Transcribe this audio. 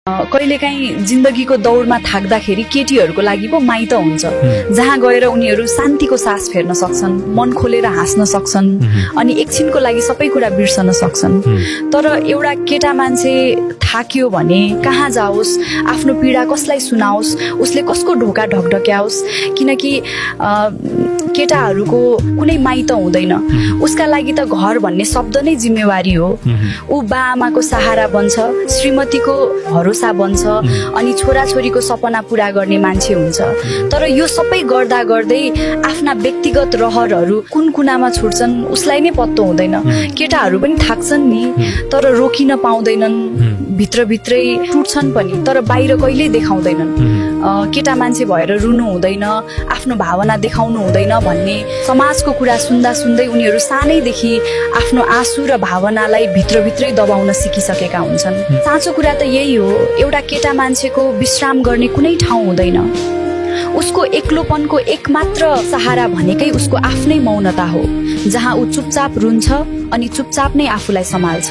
कहिलेकाहीँ जिन्दगीको दौडमा थाक्दाखेरि केटीहरूको लागि पो माइत हुन्छ, जहाँ गएर उनीहरू शान्तिको सास फेर्न सक्छन्, मन खोलेर हाँस्न सक्छन् अनि एकछिनको लागि सबै कुरा बिर्सन सक्छन्। तर एउटा केटा मान्छे थाक्यो भने कहाँ जाओस्, आफ्नो पीडा कसलाई सुनाओस्, उसले कसको ढोका ढकढक्याओस्, किनकि केटाहरूको कुनै माइत हुँदैन। उसका लागि त घर भन्ने शब्द नै जिम्मेवारी हो। ऊ बा आमाको सहारा बन्छ, श्रीमतीको भरोसा बन्छ अनि छोराछोरीको सपना पूरा गर्ने मान्छे हुन्छ। तर यो सबै गर्दा गर्दै आफ्ना व्यक्तिगत रहरहरू कुन कुनामा छुट्छन् उसलाई नै पत्तो हुँदैन। केटाहरू पनि थाक्छन् नि, तर रोकिन पाउँदैनन्, भित्रभित्रै टुट्छन् पनि, तर बाहिर कहिल्यै देखाउँदैनन्। केटा मान्छे भएर रुनु हुँदैन, आफ्नो भावना देखाउनु हुँदैन भन्ने समाजको कुरा सुन्दा सुन्दै उनीहरू सानैदेखि आफ्नो आँसु र भावनालाई भित्रभित्रै दबाउन सिकिसकेका हुन्छन्। साँचो कुरा त यही हो, एउटा केटा मान्छेको विश्राम गर्ने कुनै ठाउँ हुँदैन। उसको एक्लोपनको एकमात्र सहारा भनेकै उसको आफ्नै मौनता हो, जहाँ ऊ चुपचाप रुन्छ अनि चुपचाप नै आफूलाई सम्हाल्छ।